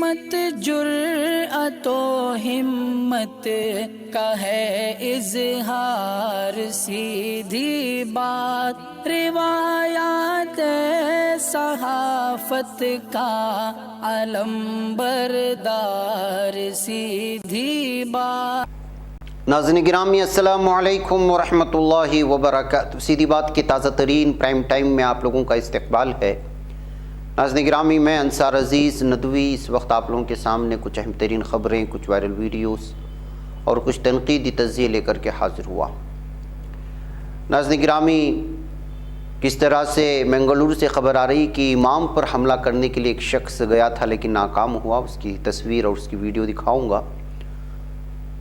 مت جرأت و ہمت کا ہے اظہار، سیدھی بات روایات صحافت کا علم بردار، سیدھی بات۔ ناظرین گرامی السلام علیکم ورحمۃ اللہ وبرکاتہ۔ سیدھی بات کی تازہ ترین پرائم ٹائم میں آپ لوگوں کا استقبال ہے۔ ناظرین گرامی، میں انصار عزیز ندوی اس وقت آپ لوگوں کے سامنے کچھ اہم ترین خبریں، کچھ وائرل ویڈیوز اور کچھ تنقیدی تجزیے لے کر کے حاضر ہوا۔ ناظرین گرامی، کس طرح سے منگلور سے خبر آ رہی کہ امام پر حملہ کرنے کے لیے ایک شخص گیا تھا لیکن ناکام ہوا، اس کی تصویر اور اس کی ویڈیو دکھاؤں گا۔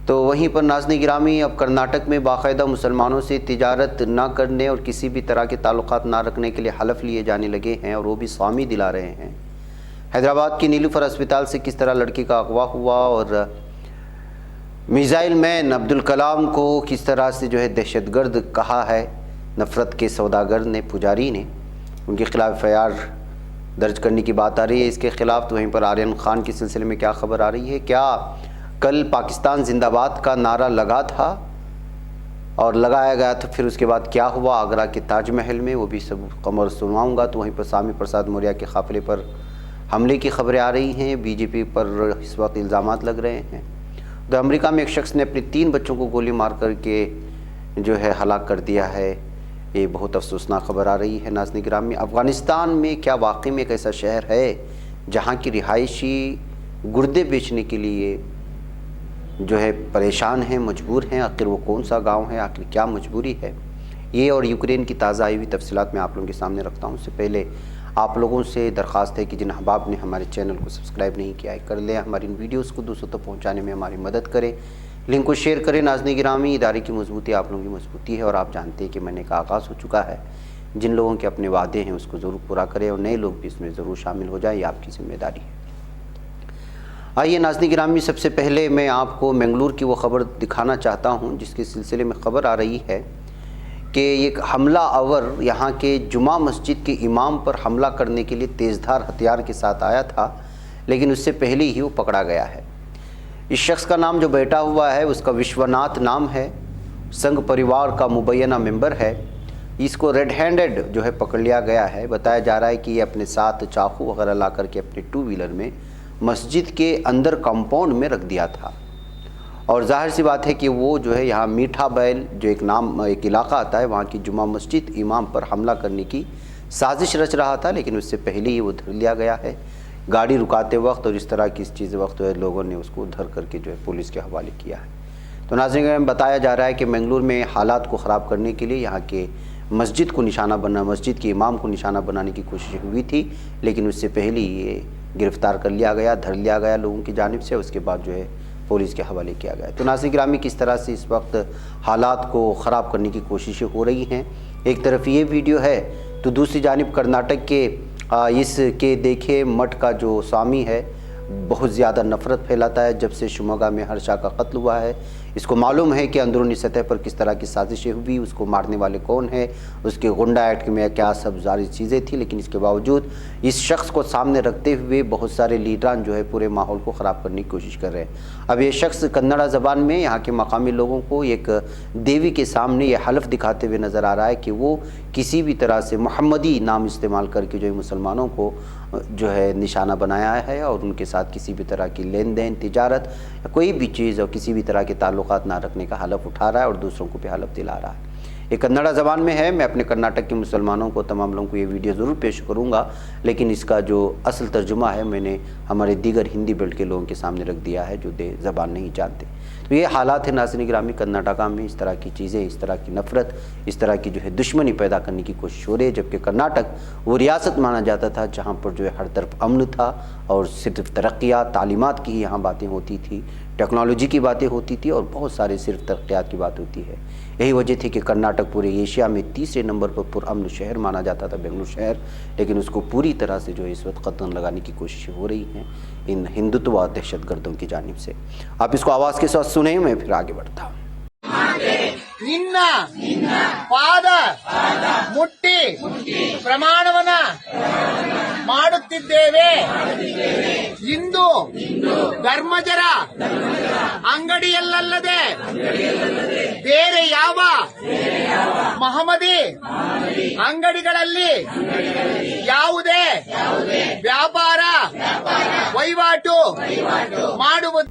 تو وہیں پر ناظرین گرامی، اب کرناٹک میں باقاعدہ مسلمانوں سے تجارت نہ کرنے اور کسی بھی طرح کے تعلقات نہ رکھنے کے لیے حلف لیے جانے لگے ہیں، اور وہ بھی سوامی دلا رہے ہیں۔ حیدرآباد کی نیلوفر اسپتال سے کس طرح لڑکی کا اغوا ہوا، اور میزائل مین عبدالکلام کو کس طرح سے دہشت گرد کہا ہے نفرت کے سوداگر نے، پجاری نے، ان کے خلاف ایف آئی آر درج کرنے کی بات آ رہی ہے اس کے خلاف۔ تو وہیں پر آریان خان کے سلسلے میں کیا خبر آ رہی ہے؟ کیا کل پاکستان زندہ باد کا نعرہ لگا تھا اور لگایا گیا تھا، پھر اس کے بعد کیا ہوا آگرہ کے تاج محل میں، وہ بھی سب خبر سنواؤں گا۔ تو وہیں پر سوامی پرساد موریہ کے قافلے پر حملے کی خبریں آ رہی ہیں، بی جے پی پر اس وقت الزامات لگ رہے ہیں۔ تو امریکہ میں ایک شخص نے اپنے 3 بچوں کو گولی مار کر کے ہلاک کر دیا ہے، یہ بہت افسوسناک خبر آ رہی ہے۔ ناظرین گرامی، افغانستان میں کیا واقعی میں ایک ایسا شہر ہے جہاں کی رہائشی گردے بیچنے کے لیے پریشان ہیں، مجبور ہیں؟ آخر وہ کون سا گاؤں ہے، آخر کیا مجبوری ہے؟ یہ اور یوکرین کی تازہ آئی ہوئی تفصیلات میں آپ لوگوں کے سامنے رکھتا ہوں۔ اس سے پہلے آپ لوگوں سے درخواست ہے کہ جن احباب نے ہمارے چینل کو سبسکرائب نہیں کیا ہے کر لیں، ہماری ان ویڈیوز کو دوسروں تک پہنچانے میں ہماری مدد کریں، لنک کو شیئر کریں۔ ناظرین گرامی، ادارے کی مضبوطی آپ لوگوں کی مضبوطی ہے، اور آپ جانتے ہیں کہ میں نے کا آغاز ہو چکا ہے۔ جن لوگوں کے اپنے وعدے ہیں اس کو ضرور پورا کریں، اور نئے لوگ بھی اس میں ضرور شامل ہو جائیں، یہ آپ کی ذمہ داری ہے۔ آئیے ناظرین گرامی، سب سے پہلے میں آپ کو منگلور کی وہ خبر دکھانا چاہتا ہوں جس کے سلسلے میں خبر آ رہی ہے کہ ایک حملہ آور یہاں کے جمعہ مسجد کے امام پر حملہ کرنے کے لیے تیز دھار ہتھیار کے ساتھ آیا تھا، لیکن اس سے پہلے ہی وہ پکڑا گیا ہے۔ اس شخص کا نام جو بیٹا ہوا ہے اس کا وشوناتھ نام ہے، سنگھ پریوار کا مبینہ ممبر ہے۔ اس کو ریڈ ہینڈڈ پکڑ لیا گیا ہے۔ بتایا جا رہا ہے کہ یہ اپنے ساتھ چاقو وغیرہ لا کر کے اپنے 2 ویلر میں مسجد کے اندر کمپاؤنڈ میں رکھ دیا تھا، اور ظاہر سی بات ہے کہ وہ یہاں میٹھا بیل جو ایک علاقہ آتا ہے، وہاں کی جمعہ مسجد امام پر حملہ کرنے کی سازش رچ رہا تھا، لیکن اس سے پہلے ہی وہ دھر لیا گیا ہے گاڑی رکاتے وقت، اور اس طرح کی اس چیز وقت لوگوں نے اس کو دھر کر کے پولیس کے حوالے کیا ہے۔ تو ناظرین میں بتایا جا رہا ہے کہ منگلور میں حالات کو خراب کرنے کے لیے یہاں کے مسجد کو نشانہ بنا، مسجد کے امام کو نشانہ بنانے کی کوشش ہوئی تھی، لیکن اس سے پہلے یہ گرفتار کر لیا گیا، دھر لیا گیا لوگوں کی جانب سے، اس کے بعد پولیس کے حوالے کیا گیا۔ تو ناظرین گرامی، کس طرح سے اس وقت حالات کو خراب کرنے کی کوششیں ہو رہی ہیں۔ ایک طرف یہ ویڈیو ہے تو دوسری جانب کرناٹک کے اس کے دیکھے مٹھ کا جو سوامی ہے بہت زیادہ نفرت پھیلاتا ہے جب سے شموگا میں ہرشا کا قتل ہوا ہے۔ اس کو معلوم ہے کہ اندرونی سطح پر کس طرح کی سازشیں ہوئی، اس کو مارنے والے کون ہیں، اس کے غنڈہ ایکٹ میں کیا سب ساری چیزیں تھیں، لیکن اس کے باوجود اس شخص کو سامنے رکھتے ہوئے بہت سارے لیڈران پورے ماحول کو خراب کرنے کی کوشش کر رہے ہیں۔ اب یہ شخص کنڑا زبان میں یہاں کے مقامی لوگوں کو ایک دیوی کے سامنے یہ حلف دکھاتے ہوئے نظر آ رہا ہے کہ وہ کسی بھی طرح سے محمدی نام استعمال کر کے مسلمانوں کو نشانہ بنایا ہے، اور ان کے ساتھ کسی بھی طرح کی لین دین، تجارت، کوئی بھی چیز اور کسی بھی طرح کے تعلقات نہ رکھنے کا حلف اٹھا رہا ہے، اور دوسروں کو بھی حلف دلا رہا ہے۔ یہ کنڑا زبان میں ہے۔ میں اپنے کرناٹک کے مسلمانوں کو، تمام لوگوں کو یہ ویڈیو ضرور پیش کروں گا، لیکن اس کا جو اصل ترجمہ ہے میں نے ہمارے دیگر ہندی بیلٹ کے لوگوں کے سامنے رکھ دیا ہے جو زبان نہیں جانتے۔ تو یہ حالات ہیں ناظرین گرامی، کرناٹکا میں اس طرح کی چیزیں، اس طرح کی نفرت، اس طرح کی دشمنی پیدا کرنے کی کوشش ہو رہی ہے، جبکہ کرناٹک وہ ریاست مانا جاتا تھا جہاں پر ہر طرف امن تھا، اور صرف ترقیات، تعلیمات کی یہاں باتیں ہوتی تھی، ٹیکنالوجی کی باتیں ہوتی تھی، اور بہت سارے صرف ترقیات کی بات ہوتی ہے۔ یہی وجہ تھی کہ کرناٹک پورے ایشیا میں 3رے نمبر پر پرامن شہر مانا جاتا تھا، بنگلور شہر، لیکن اس کو پوری طرح سے اس وقت قدغن لگانے کی کوششیں ہو رہی ہیں ان ہندوتوا دہشت گردوں کی جانب سے۔ آپ اس کو آواز کے ساتھ سنیں، میں پھر آگے بڑھتا ہوں۔ ನಿನ್ನ ಪಾದ ಮುಟ್ಟಿ ಪ್ರಮಾಣವನ್ನ ಮಾಡುತ್ತಿದ್ದೇವೆ. ಇಂದು ಧರ್ಮಜರ ಅಂಗಡಿಯಲ್ಲದೆ ಬೇರೆ ಯಾವ ಮಹಮ್ಮದಿ ಅಂಗಡಿಗಳಲ್ಲಿ ಯಾವುದೇ ವ್ಯಾಪಾರ ವಹಿವಾಟು ಮಾಡುವುದು।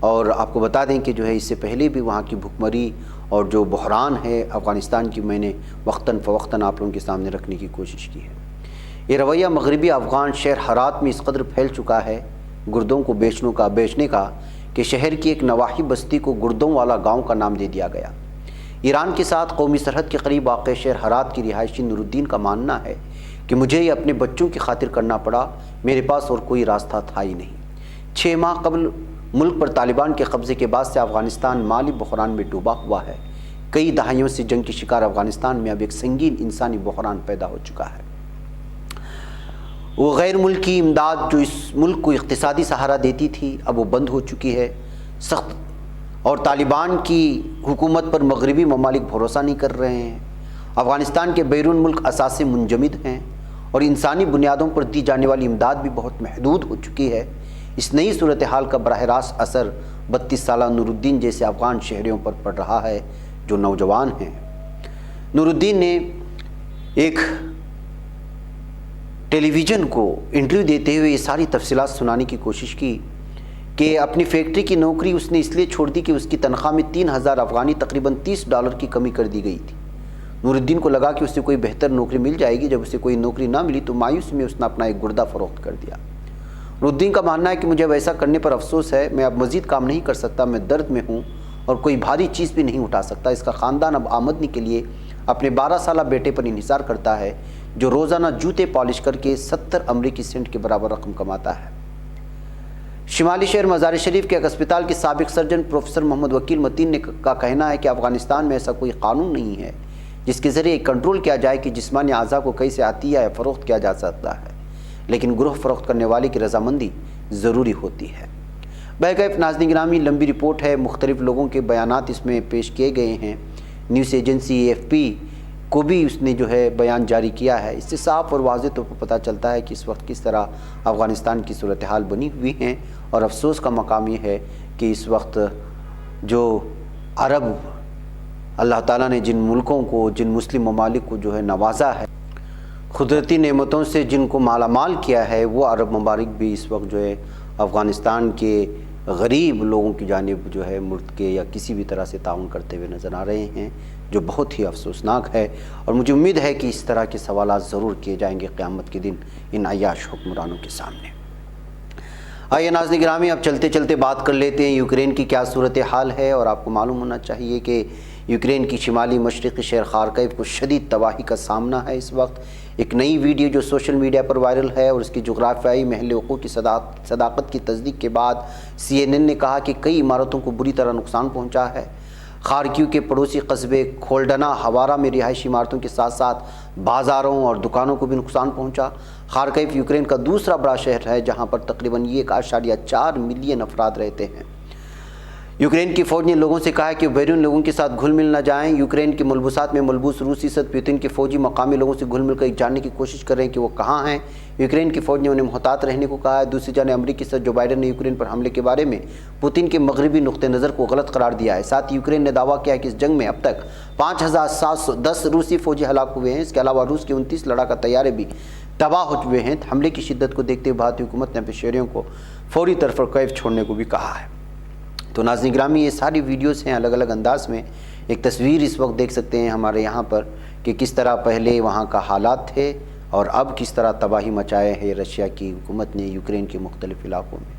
اور آپ کو بتا دیں کہ جو ہے اس سے پہلے بھی وہاں کی بھکمری اور جو بحران ہے افغانستان کی میں نے وقتاً فوقتاً آپ لوگوں کے سامنے رکھنے کی کوشش کی ہے۔ یہ رویہ مغربی افغان شہر ہرات میں اس قدر پھیل چکا ہے گردوں کو بیچنے کا کہ شہر کی ایک نواحی بستی کو گردوں والا گاؤں کا نام دے دیا گیا۔ ایران کے ساتھ قومی سرحد کے قریب واقع شہر ہرات کی رہائشی نور الدین کا ماننا ہے کہ مجھے یہ اپنے بچوں کی خاطر کرنا پڑا، میرے پاس اور کوئی راستہ تھا ہی نہیں۔ 6 ماہ قبل ملک پر طالبان کے قبضے کے بعد سے افغانستان مالی بحران میں ڈوبا ہوا ہے۔ کئی دہائیوں سے جنگ کی شکار افغانستان میں اب ایک سنگین انسانی بحران پیدا ہو چکا ہے۔ وہ غیر ملکی امداد جو اس ملک کو اقتصادی سہارا دیتی تھی اب وہ بند ہو چکی ہے۔ سخت اور طالبان کی حکومت پر مغربی ممالک بھروسہ نہیں کر رہے ہیں۔ افغانستان کے بیرون ملک اثاثے منجمد ہیں اور انسانی بنیادوں پر دی جانے والی امداد بھی بہت محدود ہو چکی ہے۔ اس نئی صورتحال کا براہ راست اثر 32 سالہ نور الدین جیسے افغان شہریوں پر پڑ رہا ہے جو نوجوان ہیں۔ نور الدین نے ایک ٹیلی ویژن کو انٹرویو دیتے ہوئے یہ ساری تفصیلات سنانے کی کوشش کی کہ اپنی فیکٹری کی نوکری اس نے اس لیے چھوڑ دی کہ اس کی تنخواہ میں 3000 افغانی تقریباً $30 کی کمی کر دی گئی تھی۔ نور الدین کو لگا کہ اسے کوئی بہتر نوکری مل جائے گی۔ جب اسے کوئی نوکری نہ ملی تو مایوسی میں اس نے اپنا ایک گردہ فروخت کر دیا۔ نور الدین کا ماننا ہے کہ مجھے ویسا کرنے پر افسوس ہے، میں اب مزید کام نہیں کر سکتا، میں درد میں ہوں اور کوئی بھاری چیز بھی نہیں اٹھا سکتا۔ اس کا خاندان اب آمدنی کے لیے اپنے 12 سالہ بیٹے پر انحصار کرتا ہے جو روزانہ جوتے پالش کر کے 70 امریکی سینٹ کے برابر رقم کماتا ہے۔ شمالی شہر مزار شریف کے ایک اسپتال کے سابق سرجن پروفیسر محمد وکیل متین کا کہنا ہے کہ افغانستان میں ایسا کوئی قانون نہیں ہے جس کے ذریعے کنٹرول کیا جائے کہ جسمانی اعضاء کو کیسے عطیہ یا فروخت کیا جا سکتا ہے، لیکن گروہ فروخت کرنے والے کی رضامندی ضروری ہوتی ہے۔ بہرکیف ناظرین گرامی، لمبی رپورٹ ہے، مختلف لوگوں کے بیانات اس میں پیش کیے گئے ہیں۔ نیوز ایجنسی AFP کو بھی اس نے جو ہے بیان جاری کیا ہے۔ اس سے صاف اور واضح طور پر پتہ چلتا ہے کہ اس وقت کس طرح افغانستان کی صورتحال بنی ہوئی ہیں، اور افسوس کا مقام یہ ہے کہ اس وقت جو عرب اللہ تعالیٰ نے جن ملکوں کو، جن مسلم ممالک کو جو ہے نوازا ہے، قدرتی نعمتوں سے جن کو مالا مال کیا ہے، وہ عرب ممالک بھی اس وقت جو ہے افغانستان کے غریب لوگوں کی جانب جو ہے ملک کے یا کسی بھی طرح سے تعاون کرتے ہوئے نظر آ رہے ہیں، جو بہت ہی افسوسناک ہے۔ اور مجھے امید ہے کہ اس طرح کے سوالات ضرور کیے جائیں گے قیامت کے دن ان عیاش حکمرانوں کے سامنے۔ آئیے ناظرین گرامی، اب چلتے چلتے بات کر لیتے ہیں یوکرین کی کیا صورتحال ہے۔ اور آپ کو معلوم ہونا چاہیے کہ یوکرین کی شمالی مشرقی شہر خارکیو کو شدید تباہی کا سامنا ہے اس وقت۔ ایک نئی ویڈیو جو سوشل میڈیا پر وائرل ہے اور اس کی جغرافیائی محل وقوع کی صداقت کی تصدیق کے بعد CNN نے کہا کہ کئی عمارتوں کو بری طرح نقصان پہنچا ہے۔ خارکیو کے پڑوسی قصبے کھولڈنا ہوارا میں رہائشی عمارتوں کے ساتھ ساتھ بازاروں اور دکانوں کو بھی نقصان پہنچا۔ خارکیو یوکرین کا دوسرا بڑا شہر ہے جہاں پر تقریباً 1.4 ملین افراد رہتے ہیں۔ یوکرین کی فوج نے لوگوں سے کہا ہے کہ بیرون لوگوں کے ساتھ گھل مل نہ جائیں۔ یوکرین کے ملبوسات میں ملبوس روسی صد پیوتن کے فوجی مقامی لوگوں سے گھل مل کر جاننے کی کوشش کر رہے ہیں کہ وہ کہاں ہیں۔ یوکرین کی فوج نے انہیں محتاط رہنے کو کہا ہے۔ دوسری جانب امریکی صدر جو بائیڈن نے یوکرین پر حملے کے بارے میں پوتن کے مغربی نقطہ نظر کو غلط قرار دیا ہے۔ ساتھ ہی یوکرین نے دعویٰ کیا ہے کہ اس جنگ میں اب تک 5710 روسی فوجی ہلاک ہوئے ہیں۔ اس کے علاوہ روس کے 29 لڑاکا طیارے بھی تباہ ہو چکے ہیں۔ حملے کی شدت کو دیکھتے ہوئے بھارتی حکومت نے اپنے شہریوں کو فوری طور پر کیف چھوڑنے کو بھی کہا ہے۔ تو ناظرین گرامی، یہ ساری ویڈیوز ہیں الگ الگ انداز میں۔ ایک تصویر اس وقت دیکھ سکتے ہیں ہمارے یہاں پر کہ کس طرح پہلے وہاں کا حالات تھے اور اب کس طرح تباہی مچائے ہے رشیا کی حکومت نے یوکرین کے مختلف علاقوں میں۔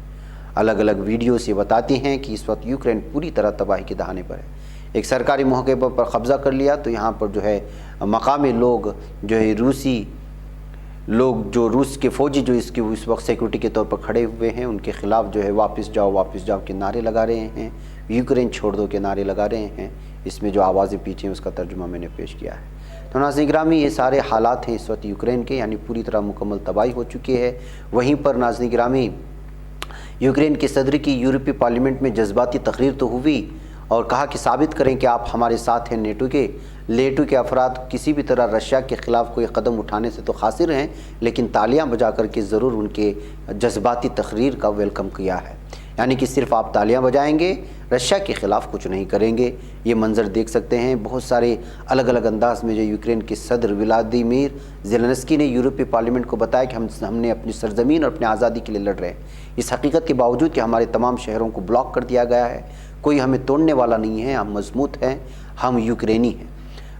الگ الگ ویڈیوز یہ بتاتی ہیں کہ اس وقت یوکرین پوری طرح تباہی کے دہانے پر ہے۔ ایک سرکاری محکمے پر قبضہ کر لیا تو یہاں پر جو ہے مقامی لوگ جو ہے روسی لوگ جو روس کے فوجی جو اس وقت سیکورٹی کے طور پر کھڑے ہوئے ہیں ان کے خلاف جو ہے واپس جاؤ کے نعرے لگا رہے ہیں، یوکرین چھوڑ دو کے نعرے لگا رہے ہیں۔ اس میں جو آوازیں پیچھے ہیں اس کا ترجمہ میں نے پیش کیا ہے۔ تو ناظرین گرامی، یہ سارے حالات ہیں اس وقت یوکرین کے، یعنی پوری طرح مکمل تباہی ہو چکی ہے۔ وہیں پر ناظرین گرامی، یوکرین کے صدر کی یورپی پارلیمنٹ میں جذباتی تقریر تو ہوئی اور کہا کہ ثابت کریں کہ آپ ہمارے ساتھ ہیں۔ نیٹو کے افراد کسی بھی طرح رشیا کے خلاف کوئی قدم اٹھانے سے تو قاصر ہیں، لیکن تالیاں بجا کر کے ضرور ان کے جذباتی تقریر کا ویلکم کیا ہے۔ یعنی کہ صرف آپ تالیاں بجائیں گے، رشیا کے خلاف کچھ نہیں کریں گے۔ یہ منظر دیکھ سکتے ہیں، بہت سارے الگ الگ انداز میں جو یوکرین کے صدر ولادیمیر زیلنسکی نے یورپی پارلیمنٹ کو بتایا کہ ہم نے اپنی سرزمین اور اپنی آزادی کے لیے لڑ رہے ہیں، اس حقیقت کے باوجود کہ ہمارے تمام شہروں کو بلاک کر دیا گیا ہے، کوئی ہمیں توڑنے والا نہیں ہے، ہم مضبوط ہیں، ہم یوکرینی ہیں۔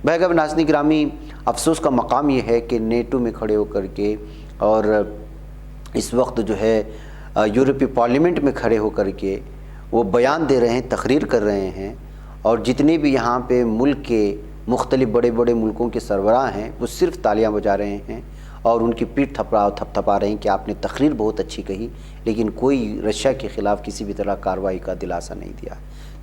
بہرکیف ناظرین گرامی، افسوس کا مقام یہ ہے کہ نیٹو میں کھڑے ہو کر کے اور اس وقت جو ہے یورپی پارلیمنٹ میں کھڑے ہو کر کے وہ بیان دے رہے ہیں، تقریر کر رہے ہیں، اور جتنے بھی یہاں پہ ملک کے مختلف بڑے بڑے ملکوں کے سربراہ ہیں وہ صرف تالیاں بجا رہے ہیں اور ان کی پیٹھ تھپتھپا رہے ہیں کہ آپ نے تقریر بہت اچھی کہی، لیکن کوئی رشیا کے خلاف کسی بھی طرح کارروائی کا دلاسا نہیں دیا۔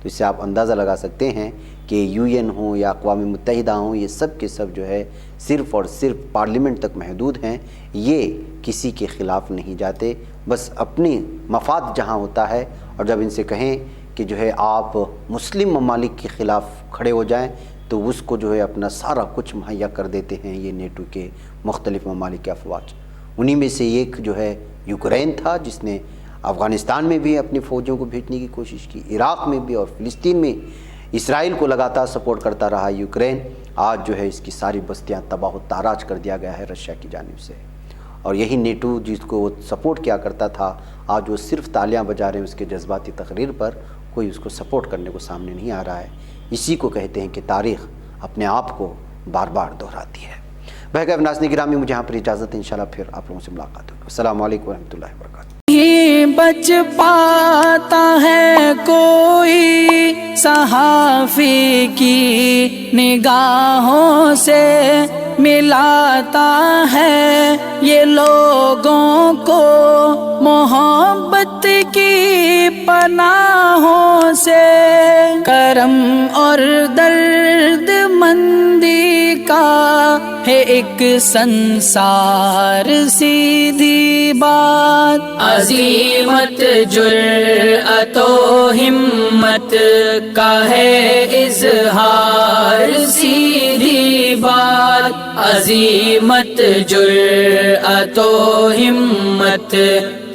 تو اس سے آپ اندازہ لگا سکتے ہیں کہ UN ہوں یا اقوام متحدہ ہوں، یہ سب کے سب جو ہے صرف اور صرف پارلیمنٹ تک محدود ہیں، یہ کسی کے خلاف نہیں جاتے، بس اپنی مفاد جہاں ہوتا ہے، اور جب ان سے کہیں کہ جو ہے آپ مسلم ممالک کے خلاف کھڑے ہو جائیں تو اس کو جو ہے اپنا سارا کچھ مہیا کر دیتے ہیں یہ نیٹو کے مختلف ممالک کے افواج۔ انہی میں سے ایک جو ہے یوکرین تھا، جس نے افغانستان میں بھی اپنی فوجوں کو بھیجنے کی کوشش کی، عراق میں بھی، اور فلسطین میں اسرائیل کو لگاتار سپورٹ کرتا رہا یوکرین۔ آج جو ہے اس کی ساری بستیاں تباہ و تاراج کر دیا گیا ہے رشیا کی جانب سے، اور یہی نیٹو جس کو وہ سپورٹ کیا کرتا تھا، آج وہ صرف تالیاں بجا رہے ہیں اس کے جذباتی تقریر پر، کوئی اس کو سپورٹ کرنے کو سامنے نہیں آ رہا ہے۔ اسی کو کہتے ہیں کہ تاریخ اپنے آپ کو بار بار دہراتی ہے۔ بہرکیف ناظرین گرامی، مجھے یہاں پر اجازت ہے، انشاءاللہ پھر آپ لوگوں سے ملاقات ہوگی۔ السلام علیکم ورحمۃ اللہ وبرکاتہ۔ نہیں بچ پاتا ہے کوئی صحافی کی نگاہوں سے، ملاتا ہے یہ لوگوں کو محبت کی پناہوں سے، کرم اور درد مندی کا ہے ایک سنسار، سیدھی بات عزیمت جرأت و ہمت کا ہے اظہار، سیدھی بات عزیمت جرأت و ہمت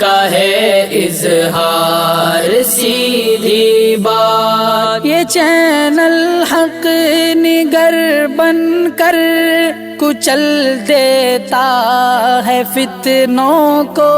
کا ہے اظہار، سیدھی بات۔ یہ چینل حق نگر بن کر کچل دیتا ہے فتنوں کو،